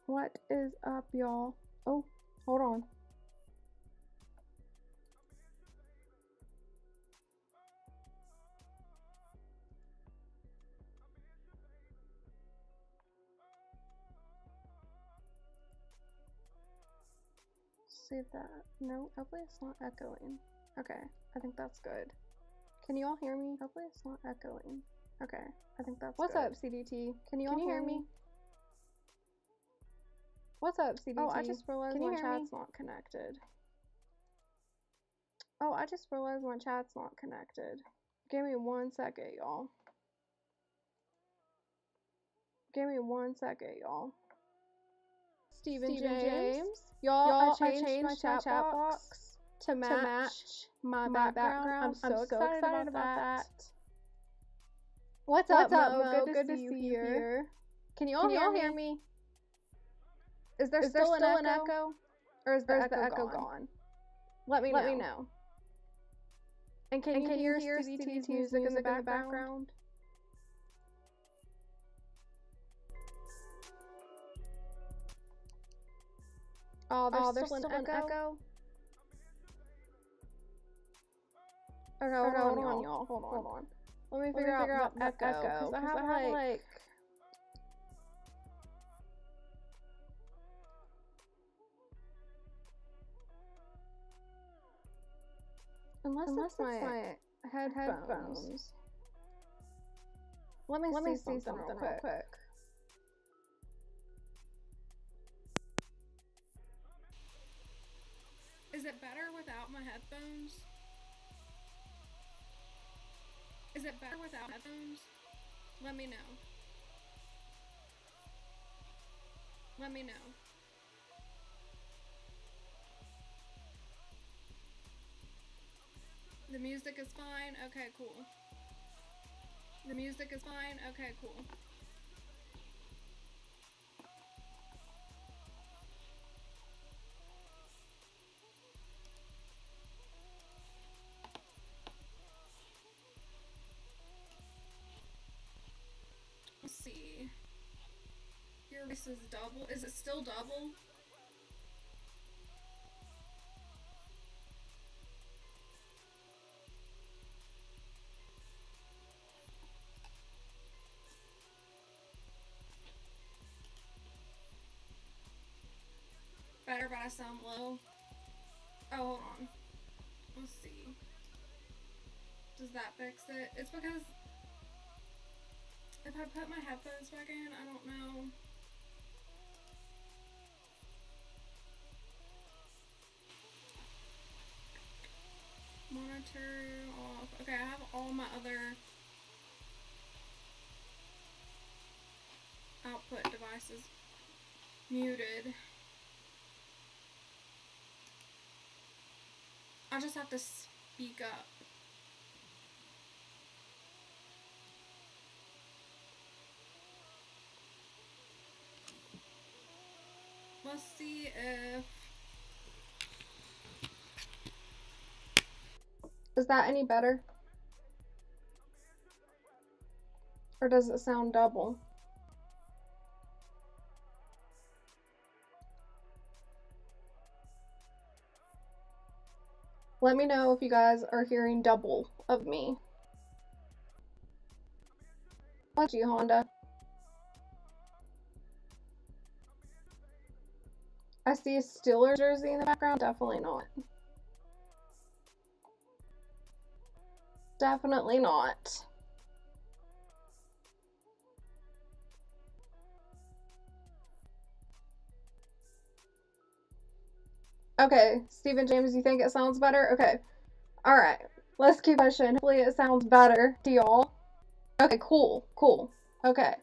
What is up, y'all? Oh, hold on. See if that. No, hopefully it's not echoing. Okay, I think that's good. Can you all hear me? Hopefully it's not echoing. Okay, I think that's What's good. up, CDT? Can you all hear me? What's up, CDT? Oh, I just realized Can you my hear me? chat's not connected. Oh, I just realized my chat's not connected. Give me 1 second, y'all. Give me 1 second, y'all. Steven James. Y'all, I changed my chat box to match my background. I'm so excited about that. What's up, up, Mo? Mo? Good to see you here. Can you all hear me? Is there still an echo? Or is the echo gone? Let me Let me know. know. And can you hear CDT's music in the background? Oh, there's still an echo? Okay, hold on, y'all. Hold on. Let me figure out the echo. Because I have like... Unless it's my headphones. Let me see something real quick. Is it better without my headphones? Is it better without headphones? Let me know. Let me know. The music is fine? Okay, cool. The music is fine? Okay, cool. Let's see. Your voice is double. Is it still double? Better, but I sound low. Oh, hold on. Let's see. Does that fix it? It's because if I put my headphones back in, I don't know. Monitor off. Okay, I have all my other output devices muted. I just have to speak up. Let's see if... Is that any better? Or does it sound double? Let me know if you guys are hearing double of me. Thank you, Honda. I see a Steelers jersey in the background. Definitely not. Definitely not. Okay, Stephen James, you think it sounds better? Okay. Alright. Let's keep pushing. Hopefully it sounds better to y'all. Okay, cool. Okay.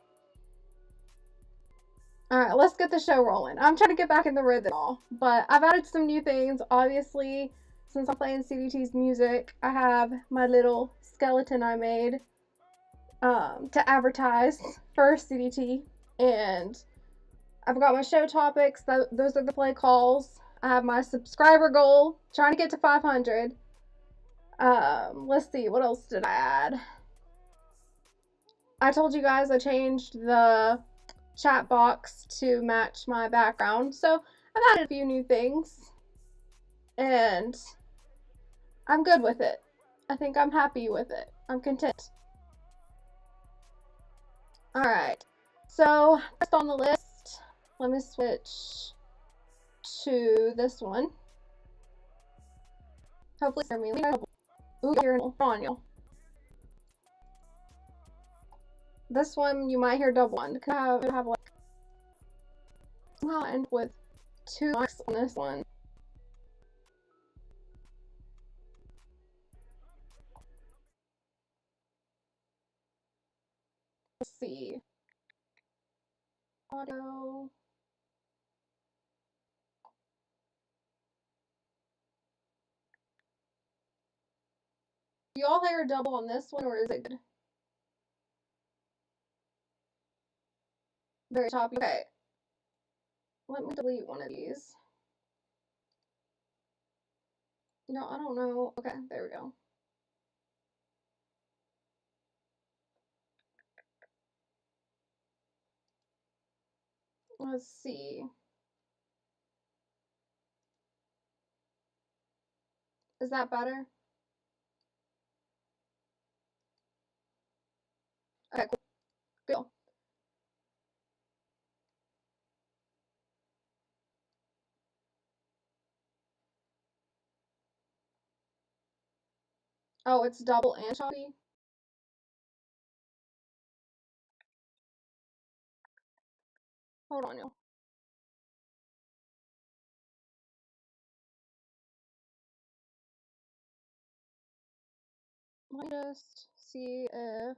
Alright, let's get the show rolling. I'm trying to get back in the rhythm, but I've added some new things. Obviously, since I'm playing CDT's music, I have my little skeleton I made to advertise for CDT, and I've got my show topics. Those are the play calls. I have my subscriber goal, trying to get to 500. Let's see, what else did I add? I told you guys I changed the chat box to match my background. So I've added a few new things, and I'm good with it. I think I'm happy with it. I'm content. Alright, so first on the list, let me switch to this one. Hopefully, hear me. Ooh, you're on you. This one you might hear double one. Could have like somehow end with 2 mics on this one. Let's see. Audio. Do you all hear double on this one, or is it good? Very choppy. Okay. Let me delete one of these. No, I don't know. Okay, there we go. Let's see. Is that better? Okay, cool. Good. Oh, it's double and choppy? Hold on, y'all. Let me just see if...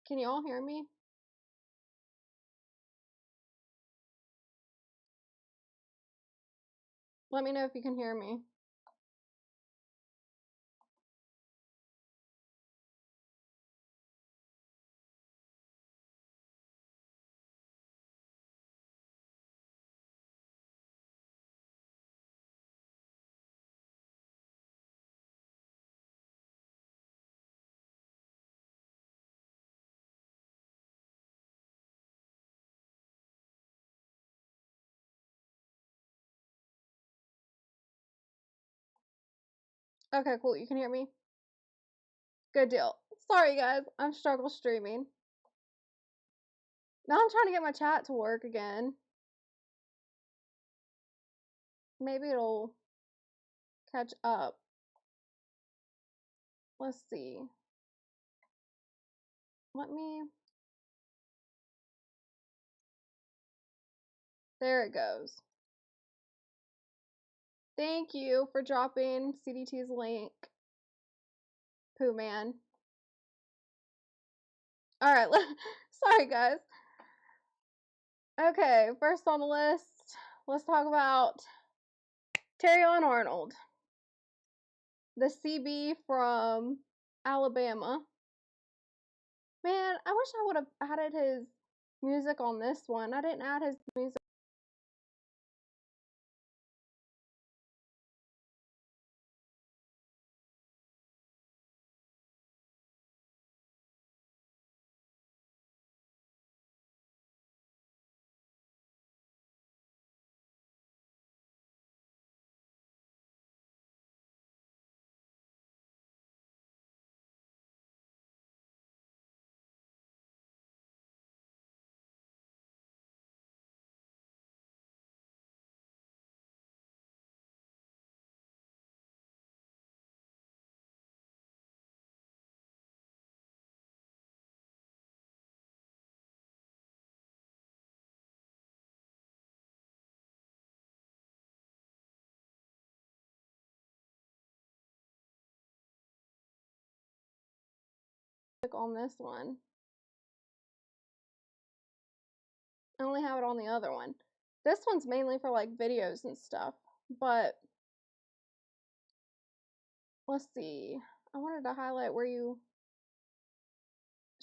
Can you all hear me? Let me know if you can hear me. Okay, cool. You can hear me? Good deal. Sorry, guys. I'm struggle streaming. Now I'm trying to get my chat to work again. Maybe it'll catch up. Let's see. Let me... There it goes. Thank you for dropping CDT's link, Pooh Man. Alright, sorry guys. Okay, first on the list, let's talk about Terrion Arnold, the CB from Alabama. Man, I wish I would have added his music on this one. I didn't add his music. On this one. I only have it on the other one. This one's mainly for like videos and stuff, but let's see. I wanted to highlight where you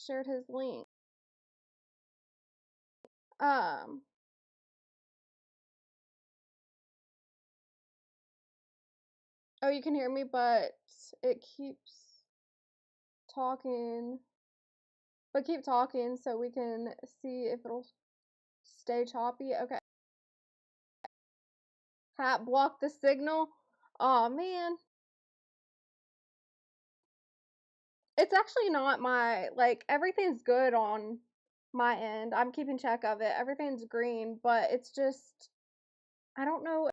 shared his link. Oh, you can hear me, but it keeps talking. But keep talking so we can see if it'll stay choppy. Okay. Hat blocked the signal. Aw, man. It's actually not my, like, everything's good on my end. I'm keeping track of it. Everything's green, but it's just, I don't know,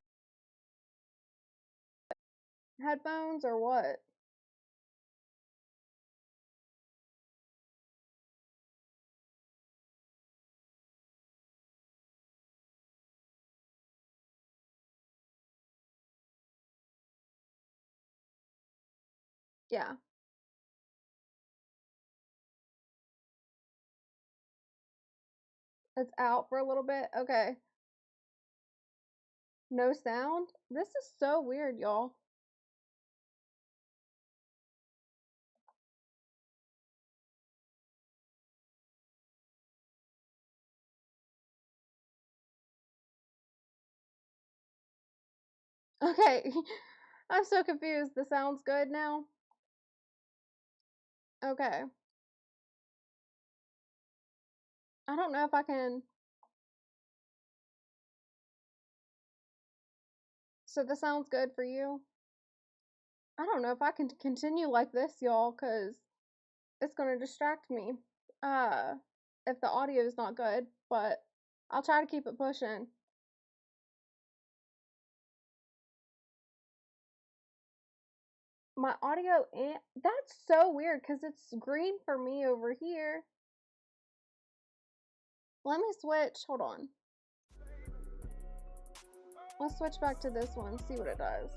headphones or what. Yeah. It's out for a little bit. Okay. No sound? This is so weird, y'all. Okay. I'm so confused. The sound's good now? Okay. I don't know if I can. So the sounds good for you? I don't know if I can continue like this, y'all, because it's going to distract me. Uh, if the audio is not good, but I'll try to keep it pushing. My audio, and that's so weird because it's green for me over here. Let me switch. Hold on. Let's switch back to this one, see what it does.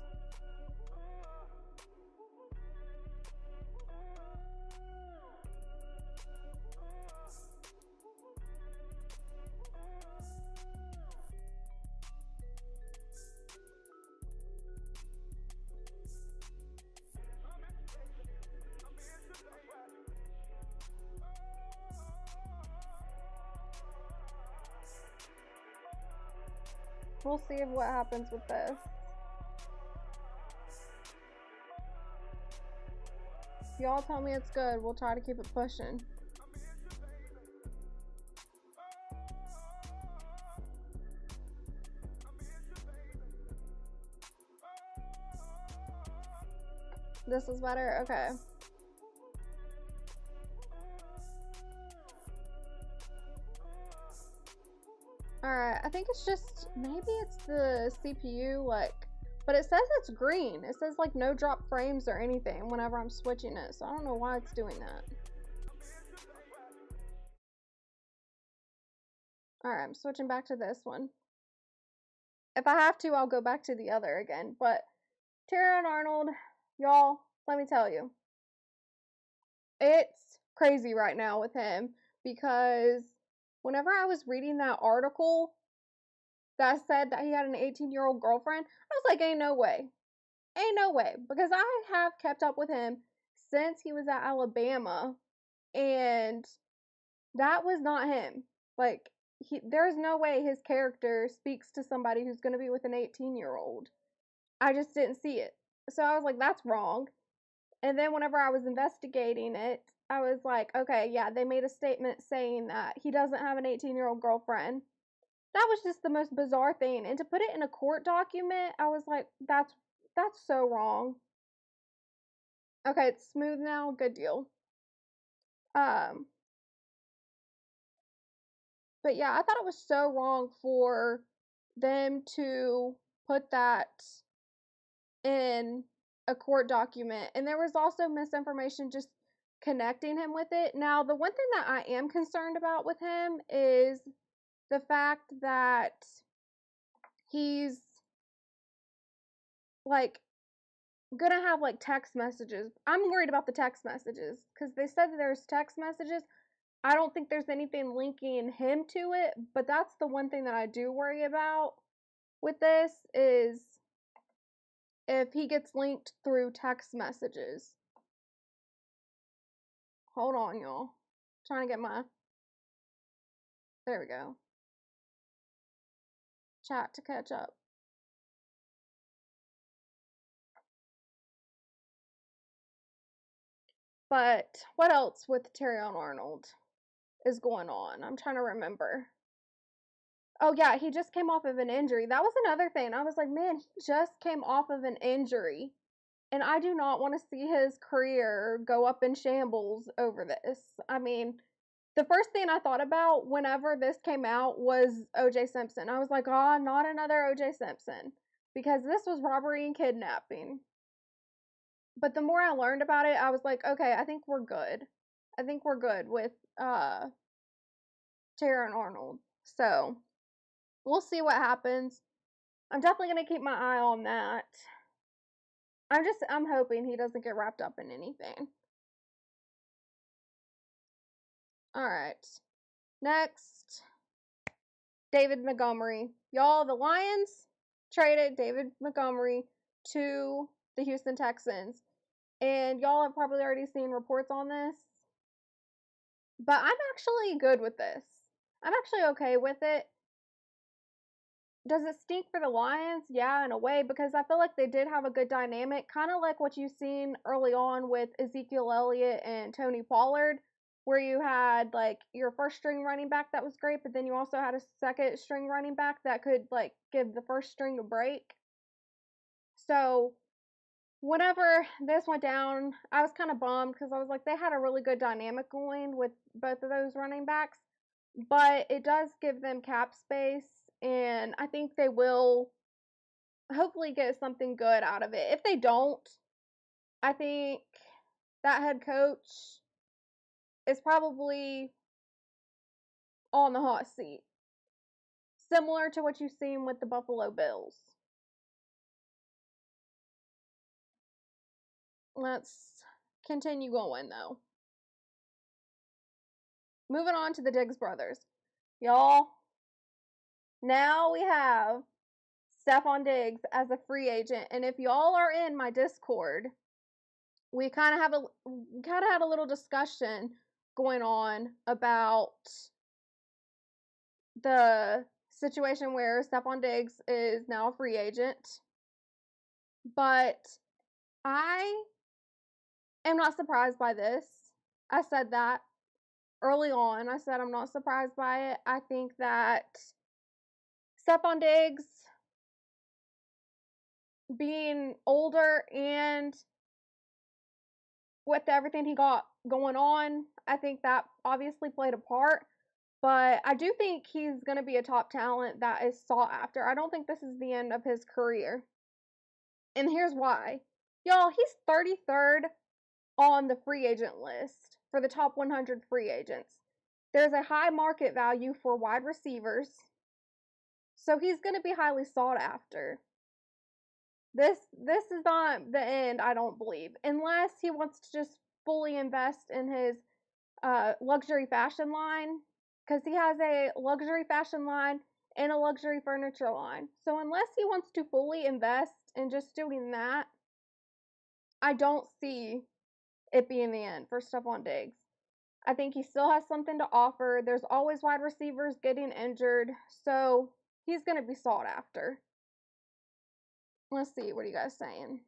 We'll see what happens with this. If y'all tell me it's good, we'll try to keep it pushing. This is better? Okay. Alright, I think it's just, maybe it's the CPU, like, but it says it's green. It says, like, no drop frames or anything whenever I'm switching it, so I don't know why it's doing that. Alright, I'm switching back to this one. If I have to, I'll go back to the other again, but Tyrion Arnold, y'all, let me tell you, it's crazy right now with him, because whenever I was reading that article that said that he had an 18-year-old girlfriend, I was like, ain't no way. Ain't no way. Because I have kept up with him since he was at Alabama, and that was not him. Like, there's no way his character speaks to somebody who's going to be with an 18-year-old. I just didn't see it. So I was like, that's wrong. And then whenever I was investigating it, I was like, okay, yeah, they made a statement saying that he doesn't have an 18-year-old girlfriend. That was just the most bizarre thing. And to put it in a court document, I was like, that's so wrong. Okay, it's smooth now. Good deal. But yeah, I thought it was so wrong for them to put that in a court document. And there was also misinformation just connecting him with it. Now, the one thing that I am concerned about with him is the fact that he's like gonna have like text messages. I'm worried about the text messages because they said that there's text messages. I don't think there's anything linking him to it, but that's the one thing that I do worry about with this is if he gets linked through text messages. Hold on, y'all. Trying to get my, there we go, chat to catch up. But what else with Terrion Arnold is going on? I'm trying to remember. Oh yeah, he just came off of an injury. That was another thing. I was like, man, he just came off of an injury. And I do not want to see his career go up in shambles over this. I mean, the first thing I thought about whenever this came out was O.J. Simpson. I was like, oh, not another O.J. Simpson. Because this was robbery and kidnapping. But the more I learned about it, I was like, okay, I think we're good. I think we're good with Taron Arnold. So, we'll see what happens. I'm definitely going to keep my eye on that. I'm hoping he doesn't get wrapped up in anything. Alright. Next. David Montgomery. Y'all, the Lions traded David Montgomery to the Houston Texans. And y'all have probably already seen reports on this. But I'm actually good with this. I'm actually okay with it. Does it stink for the Lions? Yeah, in a way, because I feel like they did have a good dynamic, kind of like what you've seen early on with Ezekiel Elliott and Tony Pollard, where you had like your first string running back that was great, but then you also had a second string running back that could like give the first string a break. So whenever this went down, I was kind of bummed because I was like, they had a really good dynamic going with both of those running backs, but it does give them cap space. And I think they will hopefully get something good out of it. If they don't, I think that head coach is probably on the hot seat. Similar to what you've seen with the Buffalo Bills. Let's continue going, though. Moving on to the Diggs brothers. Y'all, now we have Stephon Diggs as a free agent, and if y'all are in my Discord, we kind of had a little discussion going on about the situation where Stephon Diggs is now a free agent, but I am not surprised by this. I said that early on. I said I'm not surprised by it. I think that Stephon Diggs being older and with everything he got going on, I think that obviously played a part. But I do think he's going to be a top talent that is sought after. I don't think this is the end of his career. And here's why. Y'all, he's 33rd on the free agent list for the top 100 free agents. There's a high market value for wide receivers. So he's going to be highly sought after. This is not the end, I don't believe. Unless he wants to just fully invest in his luxury fashion line. Because he has a luxury fashion line and a luxury furniture line. So unless he wants to fully invest in just doing that, I don't see it being the end for Stephon Diggs. I think he still has something to offer. There's always wide receivers getting injured. So he's going to be sought after. Let's see, what are you guys saying?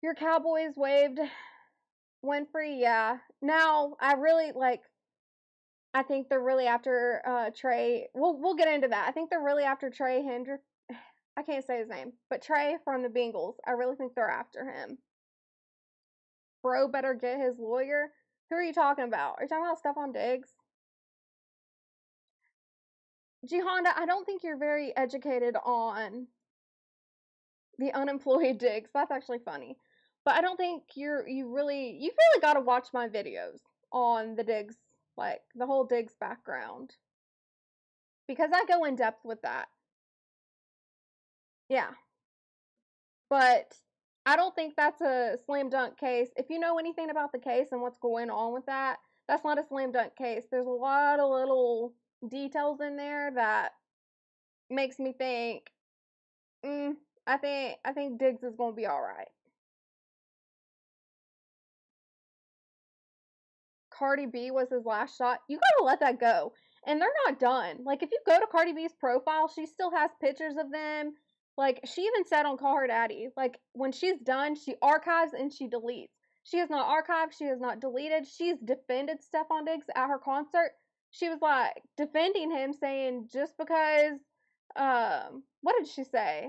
Your Cowboys waived Winfrey, yeah. Now, I think they're really after Trey. We'll get into that. I think they're really after Trey Hendrick. I can't say his name, but Trey from the Bengals. I really think they're after him. Bro better get his lawyer. Who are you talking about? Are you talking about Stephon Diggs? G Honda, I don't think you're very educated on the unemployed Diggs. That's actually funny. But I don't think you've really got to watch my videos on the Diggs, like the whole Diggs background. Because I go in depth with that. Yeah. But I don't think that's a slam dunk case. If you know anything about the case and what's going on with that, that's not a slam dunk case. There's a lot of little details in there that makes me think, I think Diggs is going to be all right. Cardi B was his last shot, you gotta let that go. And they're not done. Like, if you go to Cardi B's profile, she still has pictures of them. Like, she even said on Call Her Daddy, like, when she's done, she archives and she deletes. She has not archived, she has not deleted. She's defended Stephon Diggs at her concert. She was, like, defending him, saying just because, what did she say?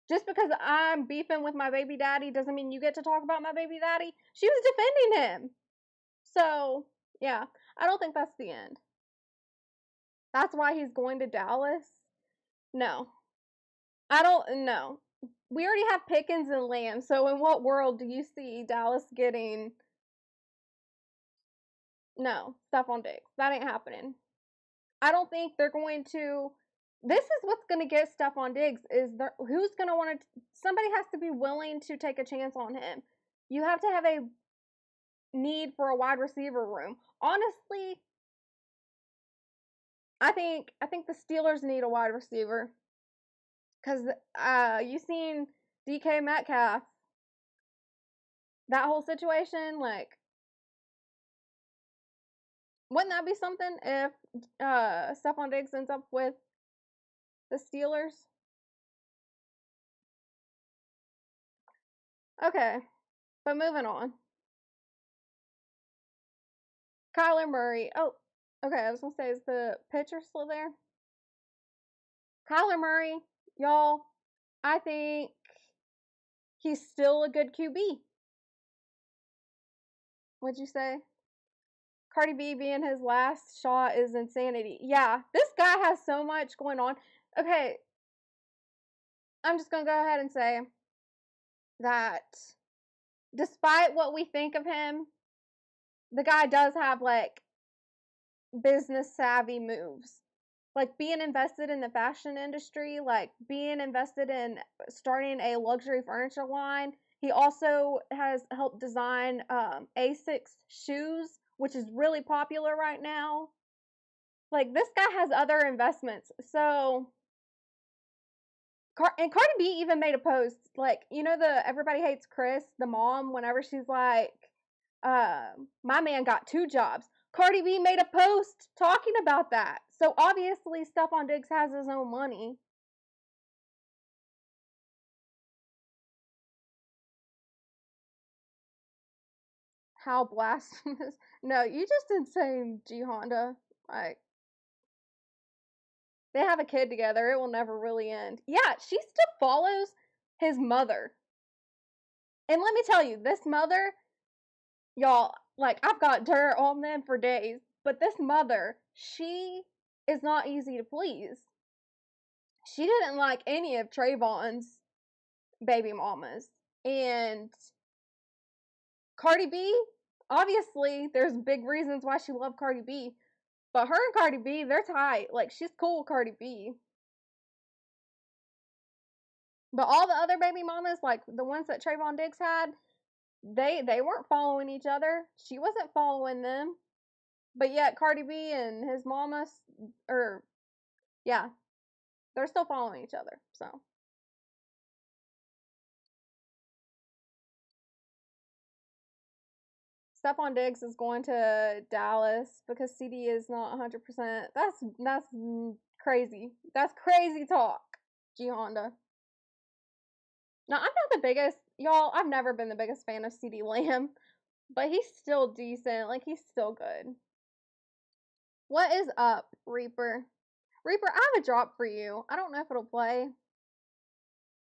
Just because I'm beefing with my baby daddy doesn't mean you get to talk about my baby daddy. She was defending him. So, yeah, I don't think that's the end. That's why he's going to Dallas? No. I don't know. We already have Pickens and Lamb, so in what world do you see Dallas getting... No, Stephon Diggs. That ain't happening. I don't think they're going to... This is what's going to get Stephon Diggs, is who's going to want to... Somebody has to be willing to take a chance on him. You have to have a need for a wide receiver room. Honestly, I think the Steelers need a wide receiver. Because you seen DK Metcalf. That whole situation, like... Wouldn't that be something if Stephon Diggs ends up with the Steelers? Okay, but moving on. Kyler Murray. Oh, okay, I was going to say, is the pitcher still there? Kyler Murray, y'all, I think he's still a good QB. What'd you say? Cardi B being his last shot is insanity. Yeah, this guy has so much going on. Okay, I'm just going to go ahead and say that despite what we think of him, the guy does have, like, business savvy moves. Like, being invested in the fashion industry, like, being invested in starting a luxury furniture line. He also has helped design Asics shoes, which is really popular right now. Like, this guy has other investments. So, and Cardi B even made a post, like, you know, the Everybody Hates Chris, the mom, whenever she's like, my man got 2 jobs. Cardi B made a post talking about that. So obviously Stephon Diggs has his own money. How blasphemous. No, you just insane, G Honda. Like, they have a kid together. It will never really end. Yeah, she still follows his mother. And let me tell you, this mother, y'all, like, I've got dirt on them for days. But this mother, she is not easy to please. She didn't like any of Trayvon's baby mamas. And Cardi B, obviously, there's big reasons why she loved Cardi B. But her and Cardi B, they're tight. Like, she's cool with Cardi B. But all the other baby mamas, like the ones that Trayvon Diggs had, they weren't following each other. She wasn't following them. But yet Cardi B and his mama, yeah, they're still following each other. So. Stephon Diggs is going to Dallas because CD is not 100%. That's crazy. That's crazy talk, G Honda. Now, I'm not the biggest, y'all, I've never been the biggest fan of CD Lamb, but he's still decent. Like, he's still good. What is up, Reaper? Reaper, I have a drop for you. I don't know if it'll play.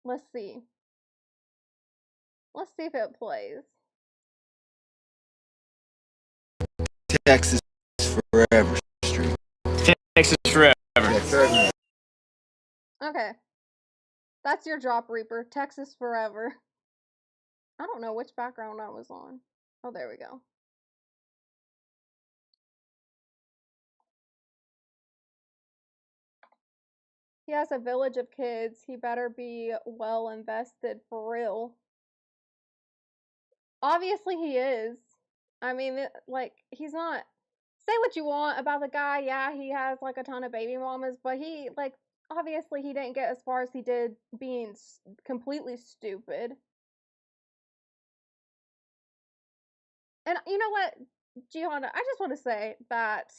Let's see. Let's see if it plays. Texas forever street. Texas forever. Okay. That's your drop, Reaper. Texas forever. I don't know which background I was on. Oh, there we go. He has a village of kids. He better be well invested for real. Obviously, he is. I mean, like, he's not... Say what you want about the guy. Yeah, he has, like, a ton of baby mamas. But he, like, obviously he didn't get as far as he did being completely stupid. And you know what, Gianna, I just want to say that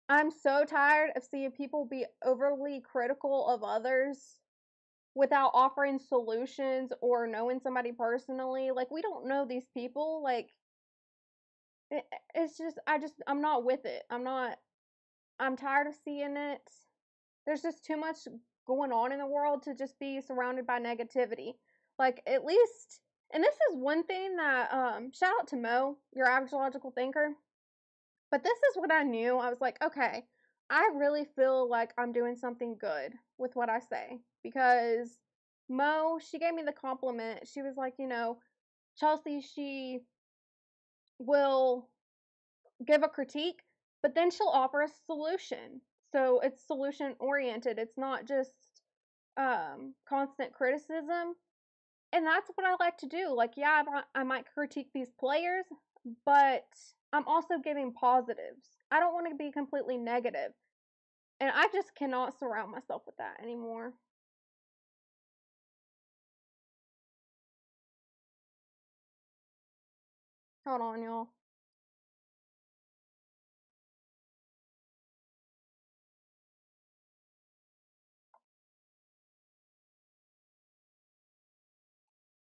I'm so tired of seeing people be overly critical of others without offering solutions or knowing somebody personally. Like, we don't know these people. Like, it's just, I'm not with it. I'm tired of seeing it. There's just too much going on in the world to just be surrounded by negativity. Like, at least, and this is one thing that, shout out to Mo, your average logical thinker. But this is what I knew. I was like, okay, I really feel like I'm doing something good with what I say. Because Mo, she gave me the compliment. She was like, Chelsea, she will give a critique, but then she'll offer a solution. So it's solution oriented. It's not just constant criticism. And that's what I like to do. Like, yeah, I might critique these players, but I'm also giving positives. I don't want to be completely negative. And I just cannot surround myself with that anymore. Hold on, y'all.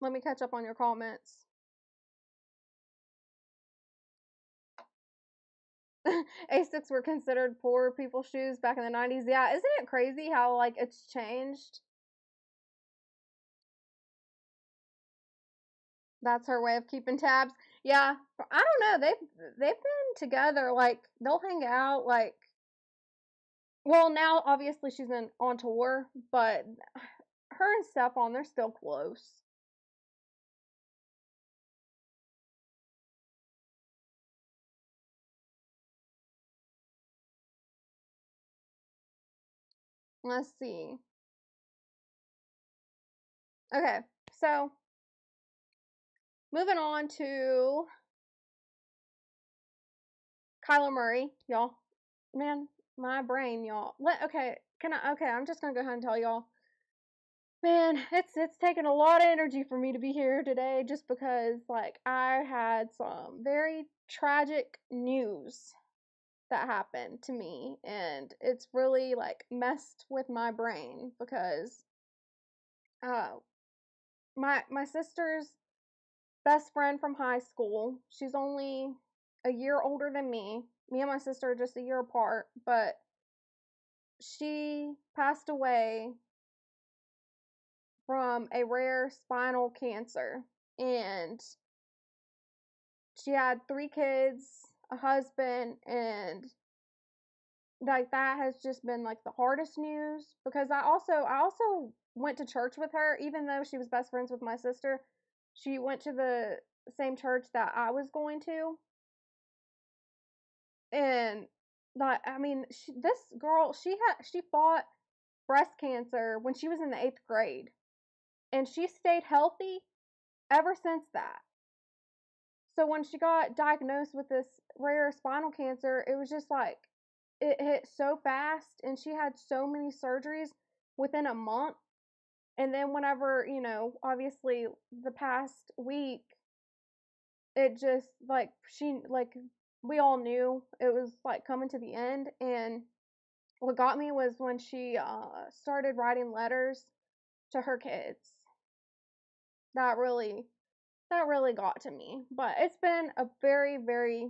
Let me catch up on your comments. Asics were considered poor people's shoes back in the 90s. Yeah, isn't it crazy how, like, it's changed? That's her way of keeping tabs. Yeah, I don't know. They've been together. Like, they'll hang out. Like, well, now obviously she's on tour, but her and Stephon, they're still close. Let's see. Okay, so moving on to Kyler Murray, y'all. Man, my brain, y'all. Okay, I'm just gonna go ahead and tell y'all. Man, it's taken a lot of energy for me to be here today, just because like I had some very tragic news that happened to me, and it's really like messed with my brain because uh my sister's best friend from high school, she's only a year older than me. Me and my sister are just a year apart, but she passed away from a rare spinal cancer, and she had 3 kids, a husband, and like that has just been like the hardest news because I also went to church with her. Even though she was best friends with my sister, she went to the same church that I was going to. And like, I mean, this girl, she fought breast cancer when she was in the 8th grade, and she stayed healthy ever since that. So when she got diagnosed with this rare spinal cancer, it was just like it hit so fast, and she had so many surgeries within a month. And then whenever, obviously the past week, it just like we all knew it was like coming to the end. And what got me was when she started writing letters to her kids. That really got to me. But it's been a very, very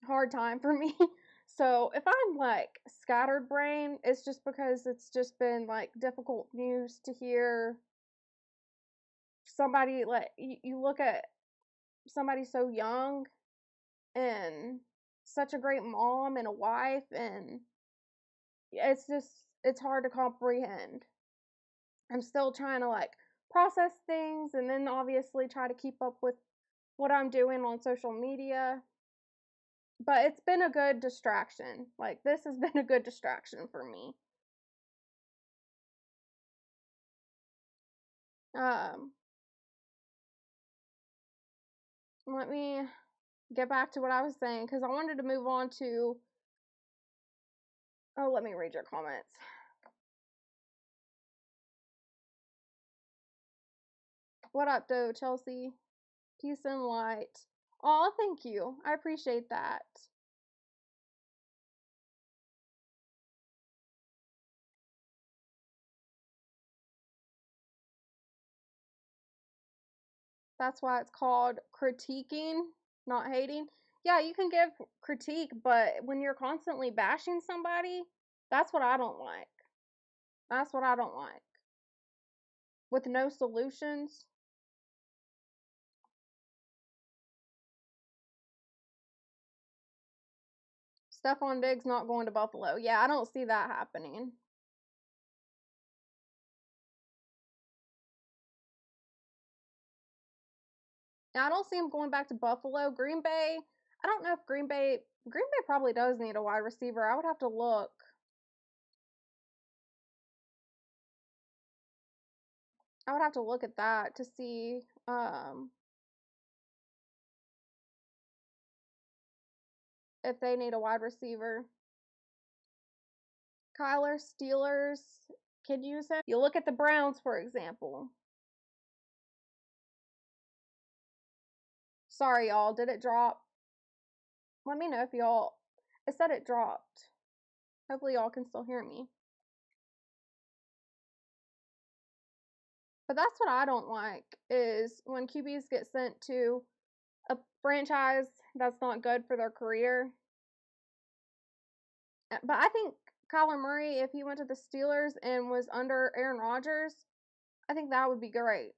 hard time for me. So if I'm like scattered brain, it's just because it's just been like difficult news to hear. Somebody like you look at somebody so young and such a great mom and a wife, and it's hard to comprehend. I'm still trying to like process things, and then obviously try to keep up with what I'm doing on social media. But it's been a good distraction. Like, this has been a good distraction for me. Um, Let me get back to what I was saying because I wanted to move on to. Oh, let me read your comments. What up, though, Chelsea? Peace and light. Aw, thank you. I appreciate that. That's why it's called critiquing, not hating. Yeah, you can give critique, but when you're constantly bashing somebody, that's what I don't like. That's what I don't like. With no solutions. Stephon Diggs not going to Buffalo. Yeah, I don't see that happening. I don't see him going back to Buffalo. Green Bay, I don't know if Green Bay probably does need a wide receiver. I would have to look. I would have to look at that to see if they need a wide receiver. Kyler, Steelers could use him. You look at the Browns, for example. Sorry, y'all. Did it drop? Let me know if y'all. It said it dropped. Hopefully, y'all can still hear me. But that's what I don't like is when QBs get sent to a franchise that's not good for their career. But I think Kyler Murray, if he went to the Steelers and was under Aaron Rodgers, I think that would be great.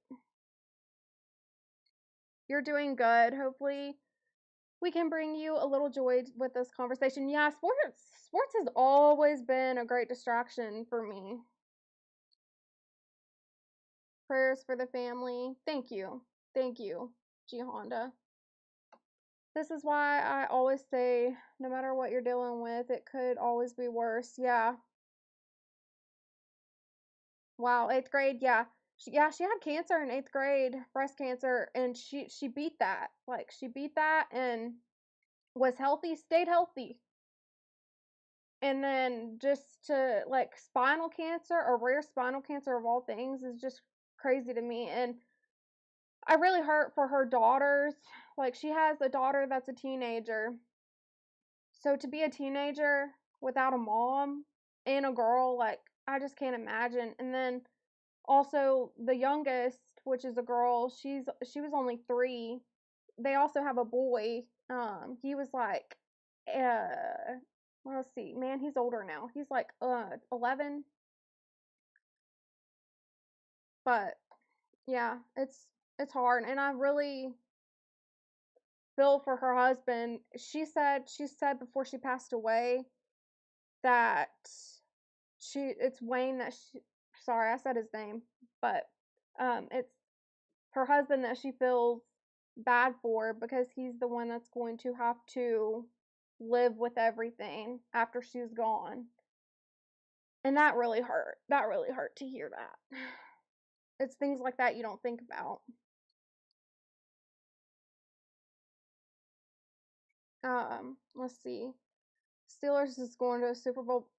You're doing good. Hopefully, we can bring you a little joy with this conversation. Yeah, sports has always been a great distraction for me. Prayers for the family. Thank you. Thank you, G Honda. This is why I always say, no matter what you're dealing with, it could always be worse. Yeah. Wow, 8th grade, yeah. She had cancer in 8th grade, breast cancer, and she beat that. Like, she beat that and was healthy, stayed healthy. And then just to, like, spinal cancer, or rare spinal cancer of all things, is just crazy to me. And I really hurt for her daughters. Like, she has a daughter that's a teenager. So to be a teenager without a mom and a girl, like, I just can't imagine. And then also the youngest, which is a girl, she was only 3. They also have a boy. He was like, let's see, man, he's older now. He's like 11. But yeah, it's hard, and I really feel for her husband. She said before she passed away that it's Wayne that she, sorry, I said his name, but it's her husband that she feels bad for because he's the one that's going to have to live with everything after she's gone. And that really hurt. That really hurt to hear that. It's things like that you don't think about. Let's see. Steelers is going to a Super Bowl.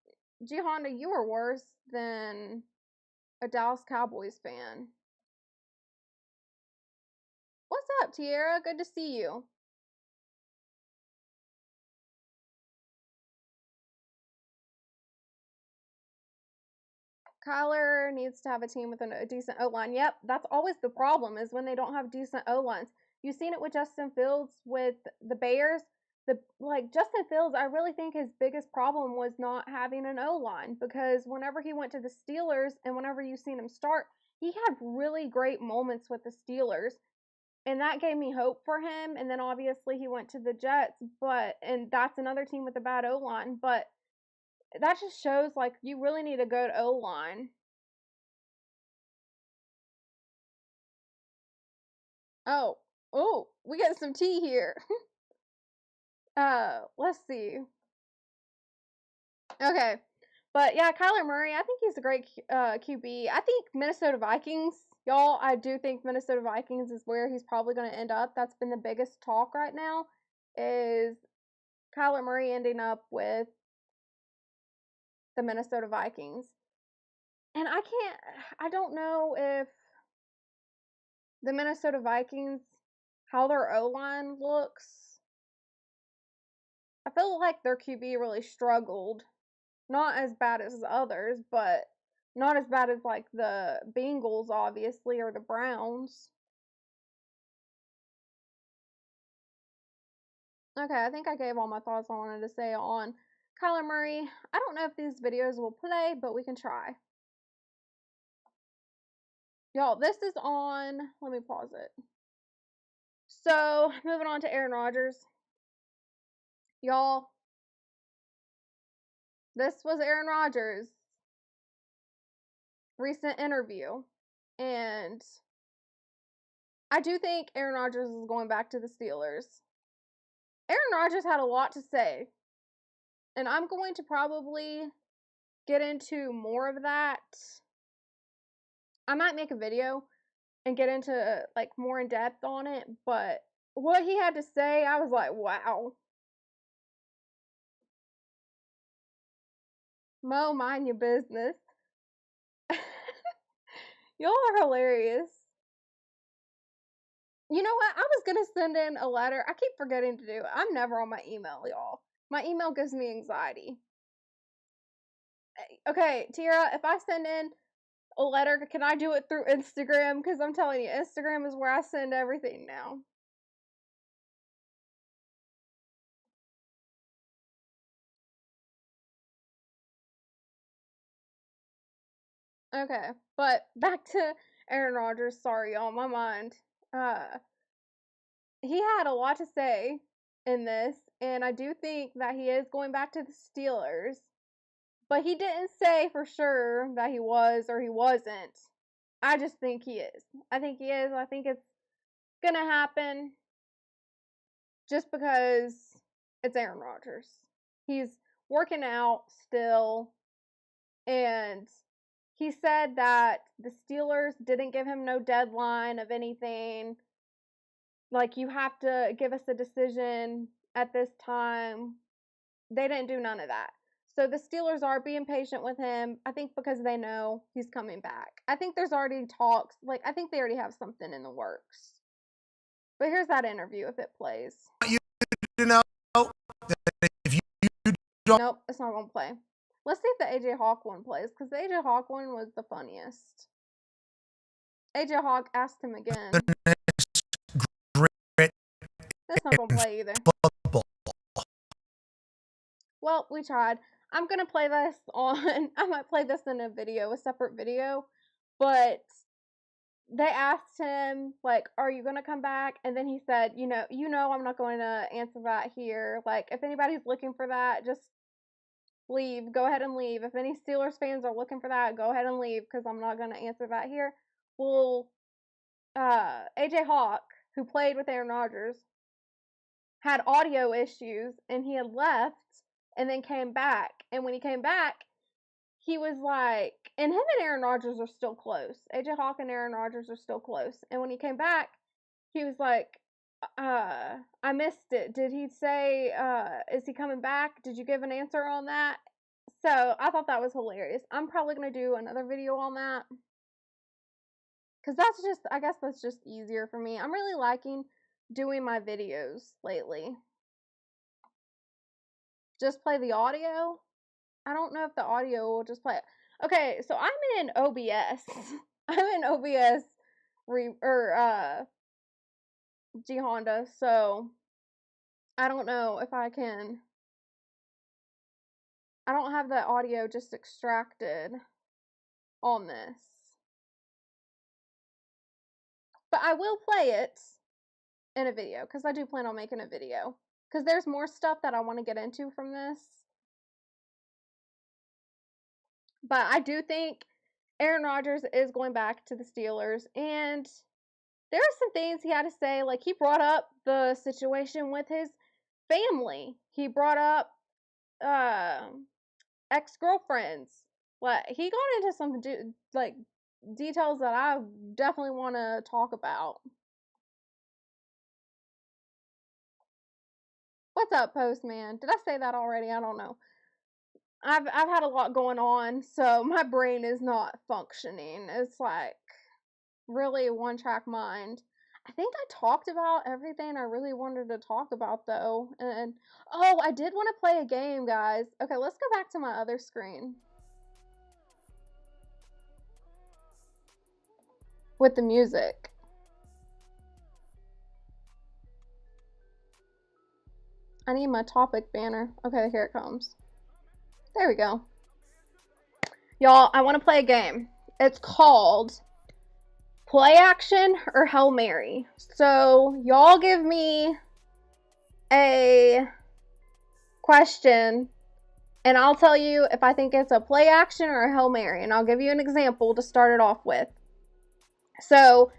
G Honda, you are worse than a Dallas Cowboys fan. What's up, Tiara? Good to see you. Kyler needs to have a team with a decent O-line. Yep, that's always the problem is when they don't have decent O-lines. You've seen it with Justin Fields with the Bears. Justin Fields, I really think his biggest problem was not having an O-line because whenever he went to the Steelers and whenever you've seen him start, he had really great moments with the Steelers. And that gave me hope for him. And then obviously he went to the Jets, and that's another team with a bad O-line. But that just shows like you really need a good O-line. Oh, we got some tea here. Let's see. Okay. But yeah, Kyler Murray, I think he's a great QB. I think Minnesota Vikings, y'all, I do think Minnesota Vikings is where he's probably going to end up. That's been the biggest talk right now is Kyler Murray ending up with the Minnesota Vikings. And I don't know if the Minnesota Vikings how their O-line looks. I feel like their QB really struggled. Not as bad as others, but not as bad as like the Bengals, obviously, or the Browns. Okay, I think I gave all my thoughts I wanted to say on Kyler Murray. I don't know if these videos will play, but we can try. Y'all, this is on, let me pause it. So, moving on to Aaron Rodgers. Y'all, this was Aaron Rodgers' recent interview. And I do think Aaron Rodgers is going back to the Steelers. Aaron Rodgers had a lot to say. And I'm going to probably get into more of that. I might make a video and get into like more in depth on it, but what he had to say, I was like, wow. Mo, mind your business. Y'all are hilarious. You know what? I was gonna send in a letter. I keep forgetting to do it. I'm never on my email, y'all. My email gives me anxiety. Okay, Tira, if I send in a letter, can I do it through Instagram? Because I'm telling you, Instagram is where I send everything now. Okay, but back to Aaron Rodgers. Sorry, y'all, my mind. He had a lot to say in this, and I do think that he is going back to the Steelers. But he didn't say for sure that he was or he wasn't. I just think he is. I think he is. I think it's gonna happen just because it's Aaron Rodgers. He's working out still, and he said that the Steelers didn't give him no deadline of anything. Like, you have to give us a decision at this time. They didn't do none of that. So the Steelers are being patient with him, I think because they know he's coming back. I think there's already talks. Like, I think they already have something in the works. But here's that interview if it plays. You know that if you don't. Nope, it's not going to play. Let's see if the AJ Hawk one plays, because the AJ Hawk one was the funniest. AJ Hawk asked him again. That's not going to play either. Well, we tried. I'm going to play this on, I might play this in a video, a separate video, but they asked him, like, are you going to come back? And then he said, you know, I'm not going to answer that here. Like, if anybody's looking for that, just leave. Go ahead and leave. If any Steelers fans are looking for that, go ahead and leave, because I'm not going to answer that here. Well, AJ Hawk, who played with Aaron Rodgers, had audio issues, and he had left and then came back. And when he came back, he was like, and him and Aaron Rodgers are still close. AJ Hawk and Aaron Rodgers are still close. And when he came back, he was like, I missed it. Did he say, is he coming back? Did you give an answer on that? So I thought that was hilarious. I'm probably going to do another video on that. Because that's just, I guess that's just easier for me. I'm really liking doing my videos lately. Just play the audio. I don't know if the audio will just play it. Okay, so I'm in OBS. I'm in OBS G Honda, so I don't know if I can. I don't have the audio just extracted on this. But I will play it in a video, because I do plan on making a video. Because there's more stuff that I want to get into from this. But I do think Aaron Rodgers is going back to the Steelers. And there are some things he had to say. Like, he brought up the situation with his family. He brought up ex-girlfriends. Like, he got into some details that I definitely want to talk about. What's up, Postman? Did I say that already? I don't know. I've had a lot going on, so my brain is not functioning. It's like really a one-track mind. I think I talked about everything I really wanted to talk about, though. And, oh, I did want to play a game, guys. Okay, let's go back to my other screen. With the music. I need my topic banner. Okay, here it comes. There we go. Y'all, I want to play a game. It's called Play Action or Hail Mary. So, y'all give me a question, and I'll tell you if I think it's a play action or a Hail Mary, and I'll give you an example to start it off with. So,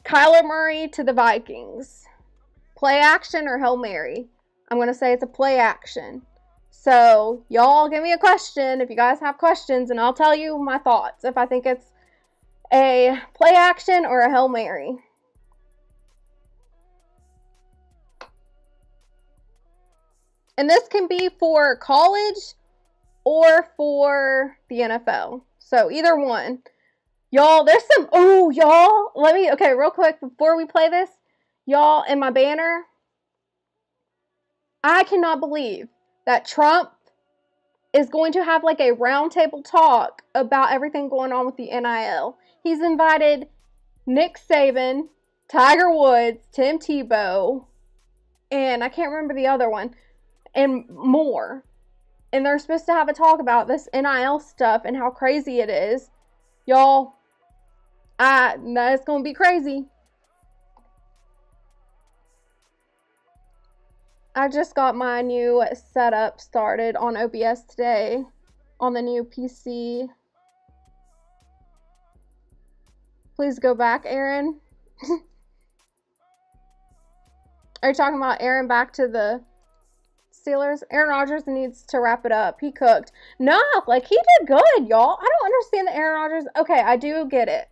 Kyler Murray to the Vikings. Play action or Hail Mary? I'm going to say it's a play action. So, y'all give me a question if you guys have questions, and I'll tell you my thoughts if I think it's a play action or a Hail Mary. And this can be for college or for the NFL. So, either one. Y'all, there's some, oh, y'all, okay, real quick, before we play this, y'all, in my banner, I cannot believe that Trump is going to have like a roundtable talk about everything going on with the NIL. He's invited Nick Saban, Tiger Woods, Tim Tebow, and I can't remember the other one, and more. And they're supposed to have a talk about this NIL stuff and how crazy it is. Y'all, that's going to be crazy. I just got my new setup started on OBS today on the new PC. Please go back, Aaron. Are you talking about Aaron back to the Steelers? Aaron Rodgers needs to wrap it up. He cooked. No, like he did good, y'all. I don't understand the Aaron Rodgers. Okay, I do get it.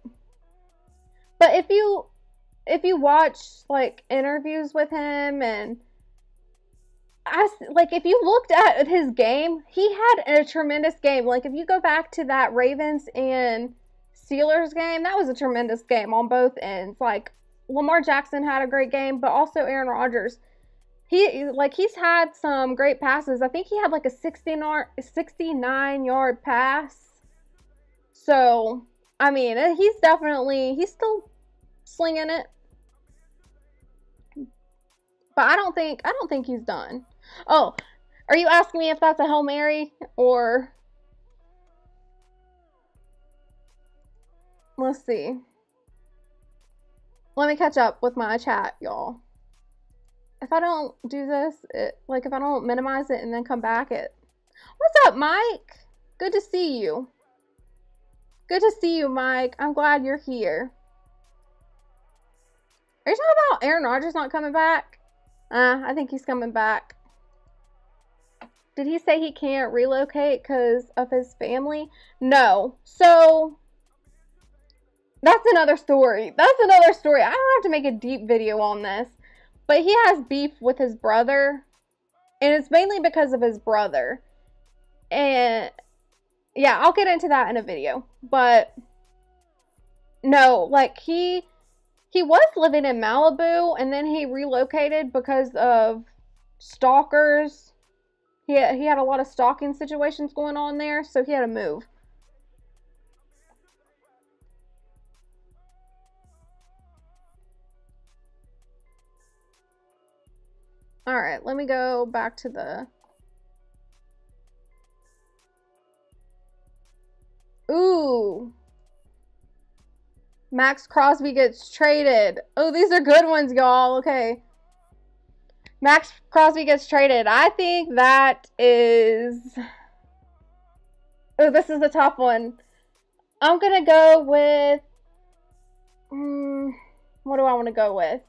But if you watch like interviews with him and if you looked at his game, he had a tremendous game. Like, if you go back to that Ravens and Steelers game, that was a tremendous game on both ends. Like, Lamar Jackson had a great game, but also Aaron Rodgers. He's had some great passes. I think he had like a 69-yard pass. So, I mean, he's still slinging it. But I don't think he's done. Oh, are you asking me if that's a Hail Mary or... Let's see. Let me catch up with my chat, y'all. If I don't do this, if I don't minimize it and then come back, What's up, Mike? Good to see you. Good to see you, Mike. I'm glad you're here. Are you talking about Aaron Rodgers not coming back? I think he's coming back. Did he say he can't relocate because of his family? No. So, that's another story. I don't have to make a deep video on this. But he has beef with his brother. And it's mainly because of his brother. And, yeah, I'll get into that in a video. But, no, like, he was living in Malibu, and then he relocated because of stalkers. He had a lot of stalking situations going on there, so he had to move. Alright, let me go back to the... Ooh! Max Crosby gets traded. Oh, these are good ones, y'all. Okay. Max Crosby gets traded. I think that is... Oh, this is a tough one. I'm going to go with... what do I want to go with?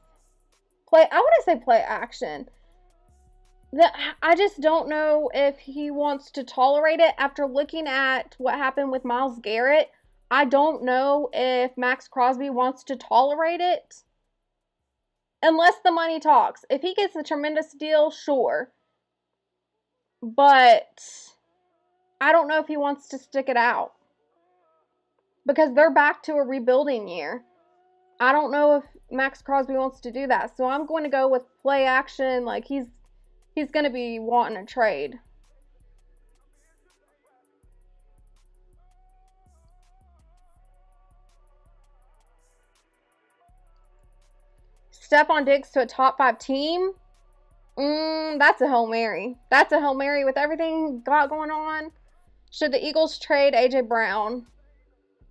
I want to say play action. I just don't know if he wants to tolerate it after looking at what happened with Myles Garrett. I don't know if Max Crosby wants to tolerate it. Unless the money talks. If he gets a tremendous deal, sure. But I don't know if he wants to stick it out. Because they're back to a rebuilding year. I don't know if Max Crosby wants to do that. So I'm going to go with play action. Like, he's going to be wanting a trade. Stephon Diggs to a top 5 team. That's a Hail Mary. That's a Hail Mary with everything got going on. Should the Eagles trade A.J. Brown?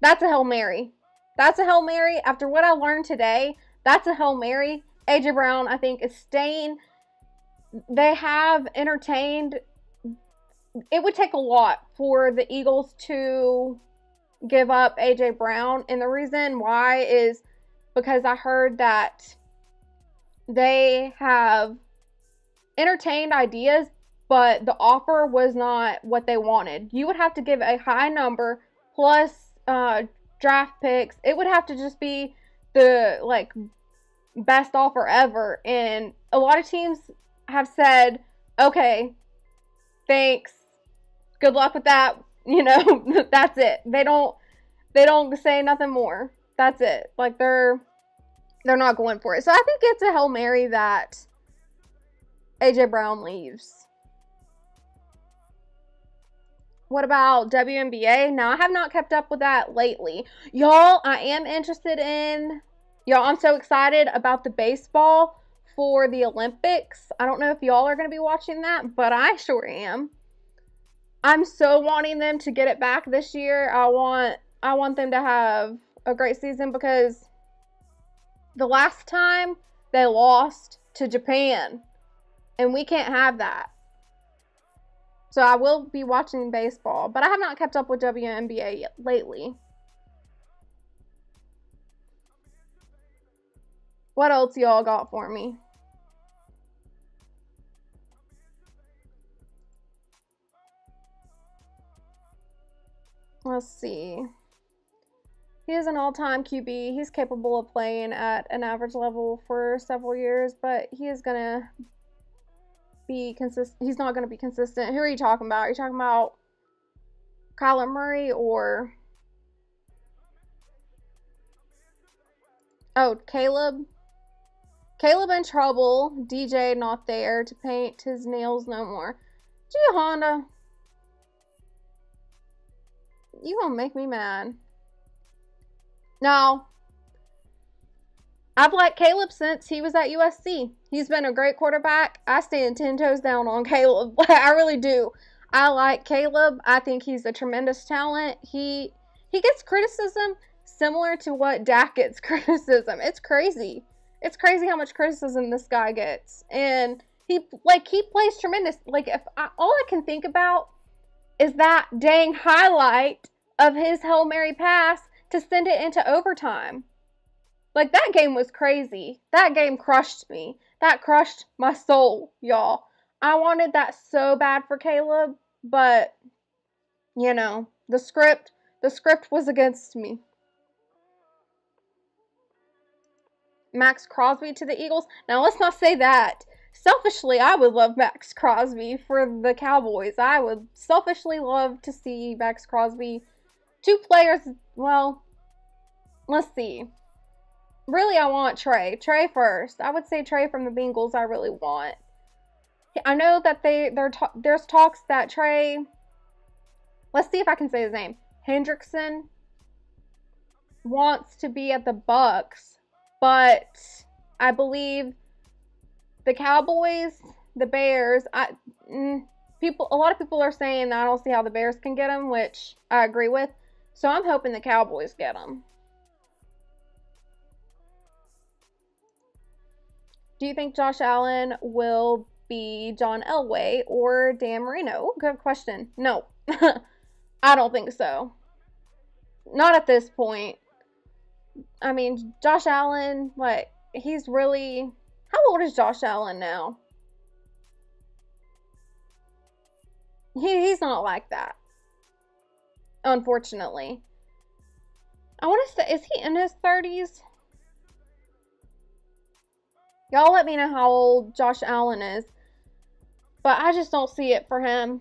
That's a Hail Mary. That's a Hail Mary. After what I learned today, that's a Hail Mary. A.J. Brown, I think, is staying. They have entertained. It would take a lot for the Eagles to give up A.J. Brown. And the reason why is because I heard that they have entertained ideas, but the offer was not what they wanted. You would have to give a high number plus draft picks. It would have to just be the like best offer ever. And a lot of teams have said, okay, thanks, good luck with that. You know, that's it. They don't say nothing more. That's it. Like they're not going for it. So I think it's a Hail Mary that A.J. Brown leaves. What about WNBA? Now, I have not kept up with that lately. Y'all, I am interested in... Y'all, I'm so excited about the baseball for the Olympics. I don't know if y'all are going to be watching that, but I sure am. I'm so wanting them to get it back this year. I want them to have a great season because the last time they lost to Japan, and we can't have that. So I will be watching baseball, but I have not kept up with WNBA lately. What else y'all got for me? Let's see. He is an all-time QB. He's capable of playing at an average level for several years, but he is going to be consistent. He's not going to be consistent. Who are you talking about? Are you talking about Kyler Murray or... Oh, Caleb? Caleb in trouble. DJ not there to paint his nails no more. Gee, Honda. You gonna make me mad. Now, I've liked Caleb since he was at USC. He's been a great quarterback. I stand 10 toes down on Caleb. I really do. I like Caleb. I think he's a tremendous talent. He gets criticism similar to what Dak gets criticism. It's crazy. It's crazy how much criticism this guy gets. And he plays tremendous. Like, all I can think about is that dang highlight of his Hail Mary pass to send it into overtime. Like, that game was crazy. That game crushed me. That crushed my soul, y'all. I wanted that so bad for Caleb, but, you know, the script was against me. Max Crosby to the Eagles. Now, let's not say that. Selfishly, I would love Max Crosby for the Cowboys. I would selfishly love to see Max Crosby. Two players, well, let's see. Really, I want Trey. Trey first. I would say Trey from the Bengals I really want. I know that there's talks that Trey, let's see if I can say his name, Hendrickson, wants to be at the Bucks, but I believe the Cowboys, the Bears, a lot of people are saying that I don't see how the Bears can get him, which I agree with. So I'm hoping the Cowboys get him. Do you think Josh Allen will be John Elway or Dan Marino? Good question. No. I don't think so. Not at this point. I mean, Josh Allen, like, he's really... How old is Josh Allen now? He's not like that. Unfortunately. I want to say, is he in his 30s? Y'all let me know how old Josh Allen is. But I just don't see it for him.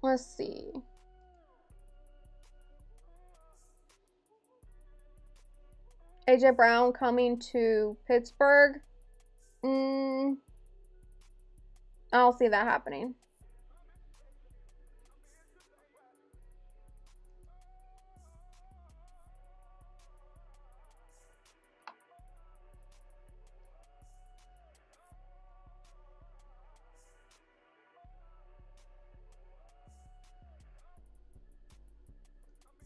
Let's see. AJ Brown coming to Pittsburgh. I don't see that happening.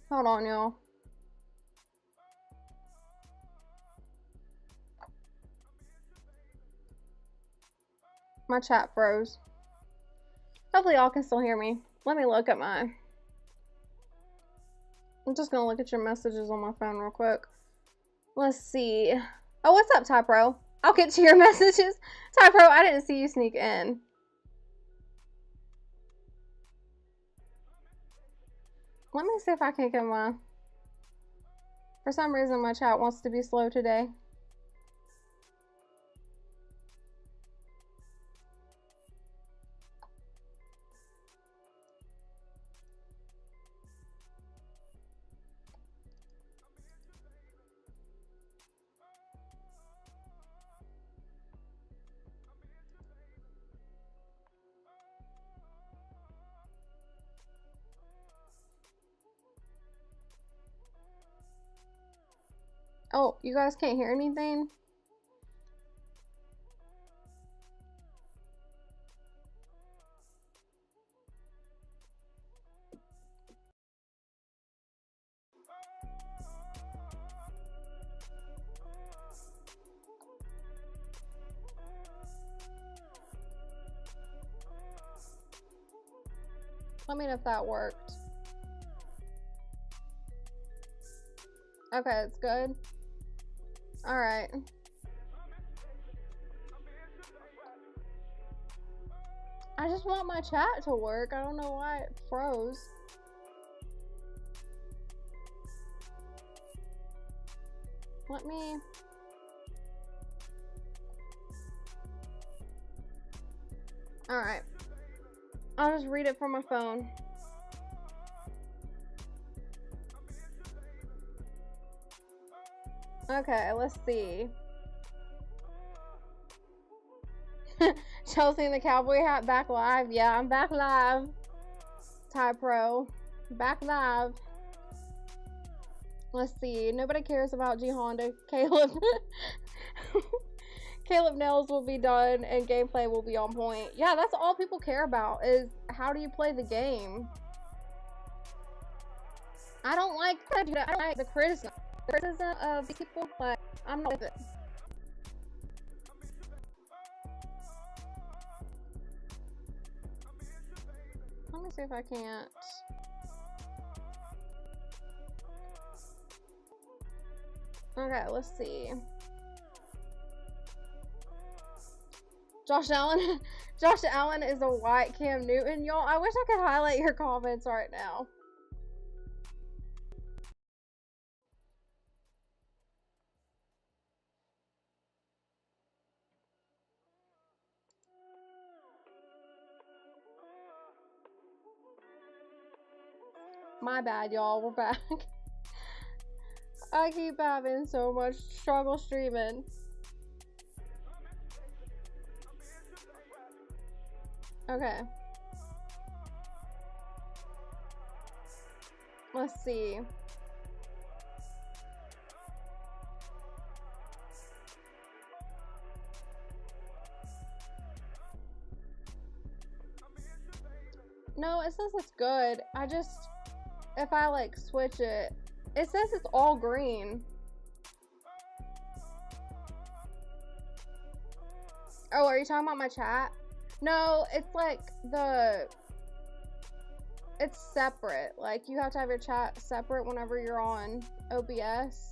Hold on, y'all. My chat froze. Hopefully y'all can still hear me. Let me look at I'm just gonna look at your messages on my phone real quick. Let's see. Oh, what's up, Ty Pro? I'll get to your messages. Ty Pro, I didn't see you sneak in. Let me see if I can get my... For some reason, my chat wants to be slow today. Oh, you guys can't hear anything? Let me know if that worked. Okay, it's good. Alright. I just want my chat to work. I don't know why it froze. Let me... Alright. I'll just read it from my phone. Okay, let's see. Chelsea in the cowboy hat back live. Yeah, I'm back live. Ty Pro. Back live. Let's see. Nobody cares about G Honda. Caleb. Caleb nails will be done and gameplay will be on point. Yeah, that's all people care about is how do you play the game. I don't like the criticism of these people, but I'm not with it. Let me see if I can't. Okay, let's see. Josh Allen. Josh Allen is a white Cam Newton. Y'all, I wish I could highlight your comments right now. My bad, y'all. We're back. I keep having so much struggle streaming. Okay. Let's see. No, it says it's good. I just, if I like switch it, it says it's all green. Oh, are you talking about my chat? No, it's like it's separate. Like you have to have your chat separate whenever you're on OBS.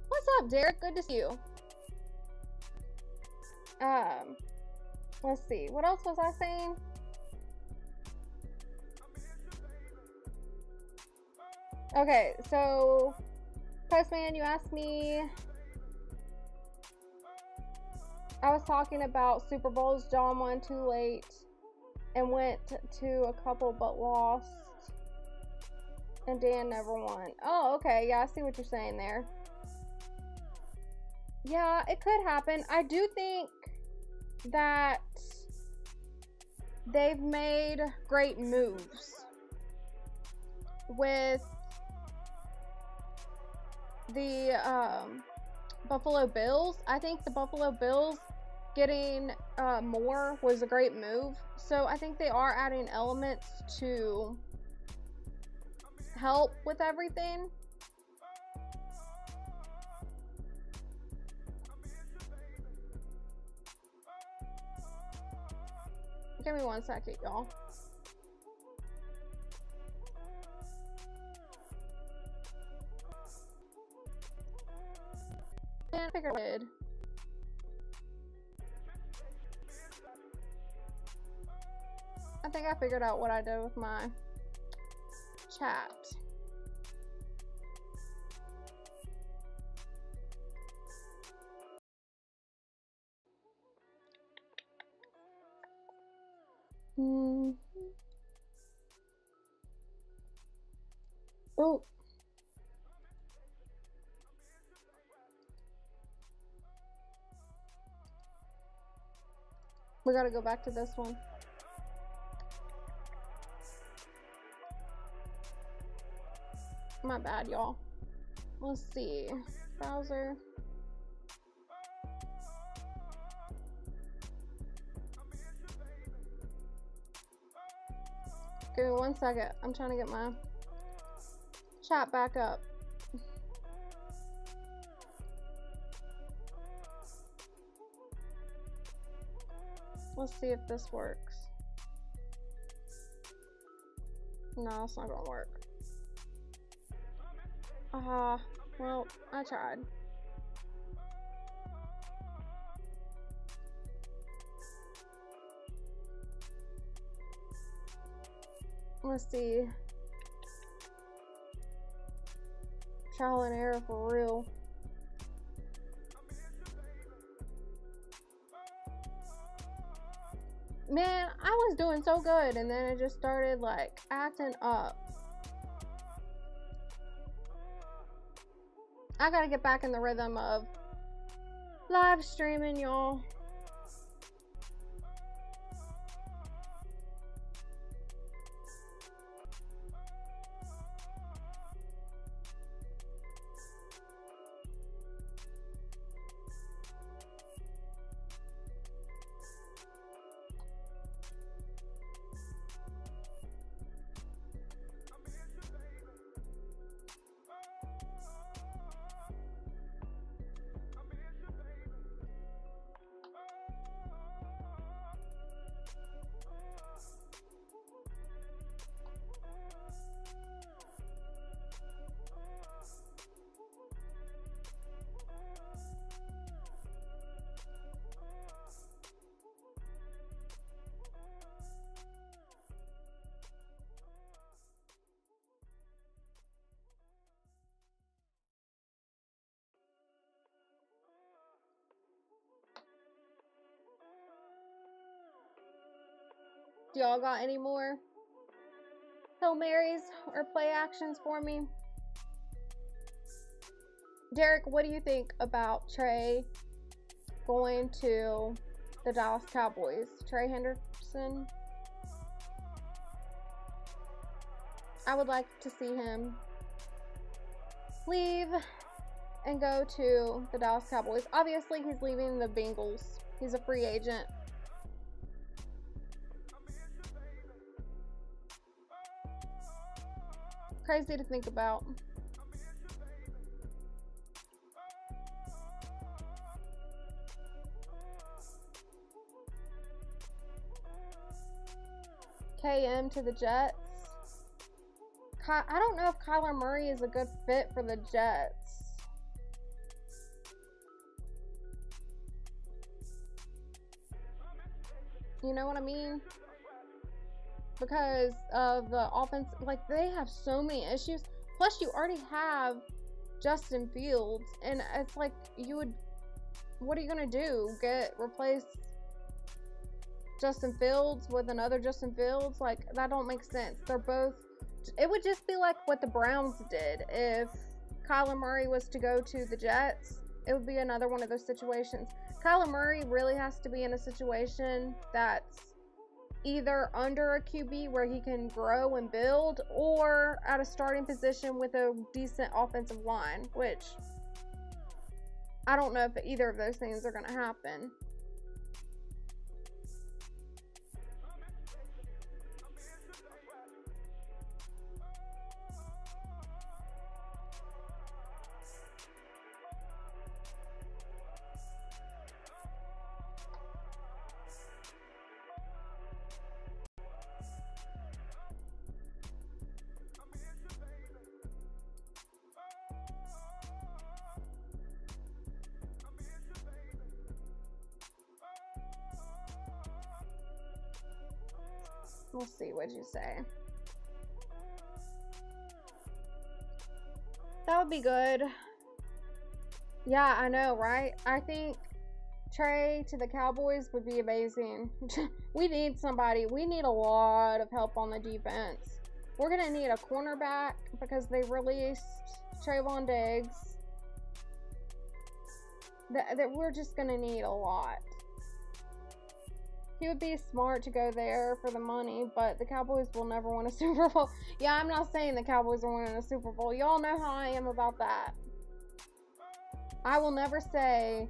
What's up, Derek? Good to see you. Let's see. What else was I saying? Okay, so Postman, you asked me I was talking about Super Bowls. John won too late and went to a couple but lost. And Dan never won. Oh, okay. Yeah, I see what you're saying there. Yeah, it could happen. I do think that they've made great moves with the Buffalo Bills. I think the Buffalo Bills getting more was a great move. So I think they are adding elements to help with everything. Give me 1 second, y'all. I figured I did. I think I figured out what I did with my chat. Oh. We gotta go back to this one. My bad, y'all. Let's see. Browser. Give me 1 second. I'm trying to get my chat back up. Let's see if this works. No, it's not gonna work. Well, I tried. Let's see. Trial and error for real. Man, I was doing so good and then it just started like acting up. I gotta get back in the rhythm of live streaming, y'all. Do y'all got any more Hail Marys or play actions for me? Derek, what do you think about Trey going to the Dallas Cowboys? Trey Henderson? I would like to see him leave and go to the Dallas Cowboys. Obviously, he's leaving the Bengals. He's a free agent. Crazy to think about. KM to the Jets. I don't know if Kyler Murray is a good fit for the Jets. You know what I mean? Because of the offense, like they have so many issues. Plus, you already have Justin Fields, and it's like you would what are you gonna do? Replace Justin Fields with another Justin Fields? Like, that don't make sense. They're both, it would just be like what the Browns did. If Kyler Murray was to go to the Jets, it would be another one of those situations. Kyler Murray really has to be in a situation that's either under a QB where he can grow and build, or at a starting position with a decent offensive line, which I don't know if either of those things are going to happen. We'll see, what'd you say? That would be good. Yeah, I know, right? I think Trey to the Cowboys would be amazing. We need somebody. We need a lot of help on the defense. We're going to need a cornerback because they released Trayvon Diggs. That we're just going to need a lot. He would be smart to go there for the money, but the Cowboys will never win a Super Bowl. Yeah, I'm not saying the Cowboys are winning a Super Bowl. Y'all know how I am about that. I will never say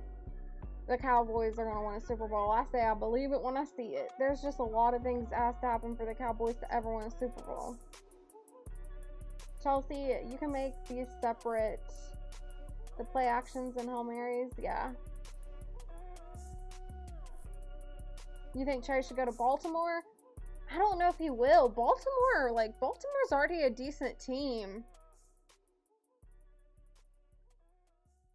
the Cowboys are going to win a Super Bowl. I say I believe it when I see it. There's just a lot of things that has to happen for the Cowboys to ever win a Super Bowl. Chelsea, you can make these separate, the play actions and Hail Marys, yeah. You think Trey should go to Baltimore? I don't know if he will. Baltimore's already a decent team.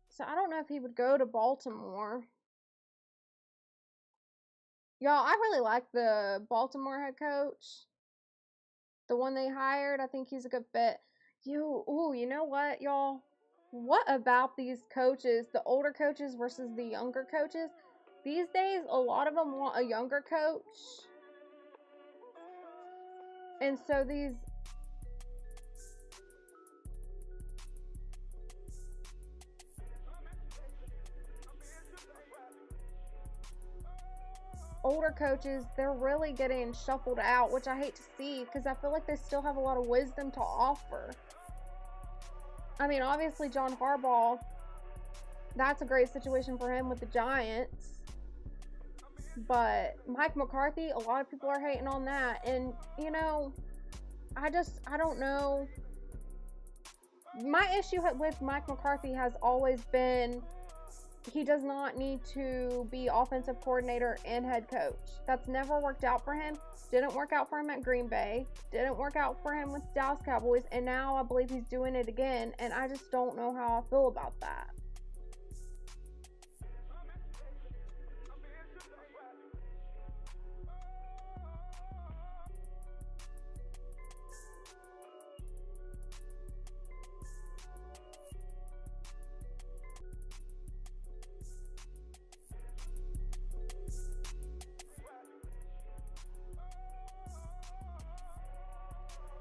So I don't know if he would go to Baltimore. Y'all, I really like the Baltimore head coach. The one they hired, I think he's a good fit. You know what, y'all? What about these coaches, the older coaches versus the younger coaches? These days, a lot of them want a younger coach. And so these older coaches, they're really getting shuffled out, which I hate to see because I feel like they still have a lot of wisdom to offer. I mean, obviously, John Harbaugh, that's a great situation for him with the Giants. But Mike McCarthy, a lot of people are hating on that. And, you know, I don't know. My issue with Mike McCarthy has always been he does not need to be offensive coordinator and head coach. That's never worked out for him. Didn't work out for him at Green Bay. Didn't work out for him with Dallas Cowboys. And now I believe he's doing it again. And I just don't know how I feel about that.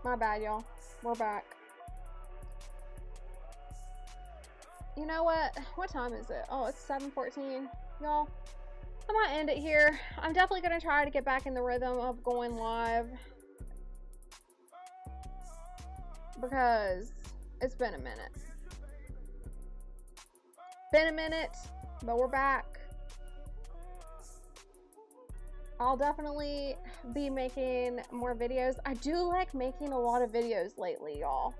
My bad, y'all. We're back. You know what? What time is it? Oh, it's 7:14. Y'all, I might end it here. I'm definitely going to try to get back in the rhythm of going live. Because it's been a minute. But we're back. I'll definitely be making more videos. I do like making a lot of videos lately, y'all.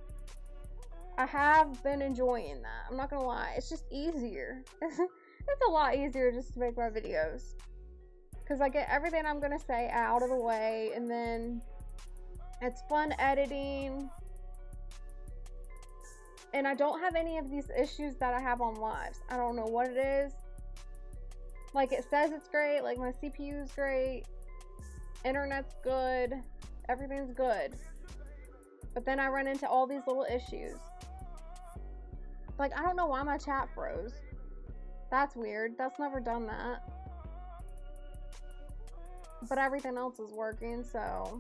I have been enjoying that. I'm not gonna lie. It's just easier. It's a lot easier just to make my videos. Because I get everything I'm gonna say out of the way. And then it's fun editing. And I don't have any of these issues that I have on lives. I don't know what it is. Like, it says it's great. Like, my CPU is great. Internet's good. Everything's good. But then I run into all these little issues. Like, I don't know why my chat froze. That's weird. That's never done that. But everything else is working, so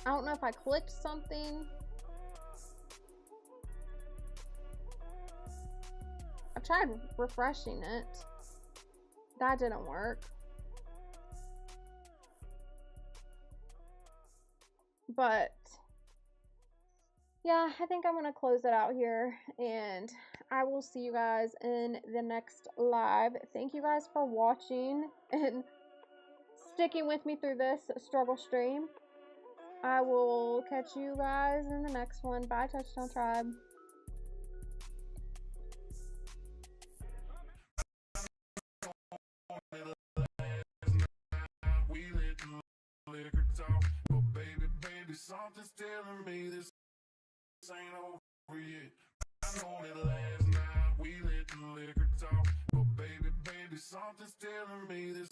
I don't know if I clicked something. I tried refreshing it. That didn't work. But yeah, I think I'm gonna close it out here, and I will see you guys in the next live. Thank you guys for watching and sticking with me through this struggle stream. I will catch you guys in the next one. Bye, Touchdown Tribe. Something's telling me this ain't over yet. I know that last night we let the liquor talk, but baby, something's telling me this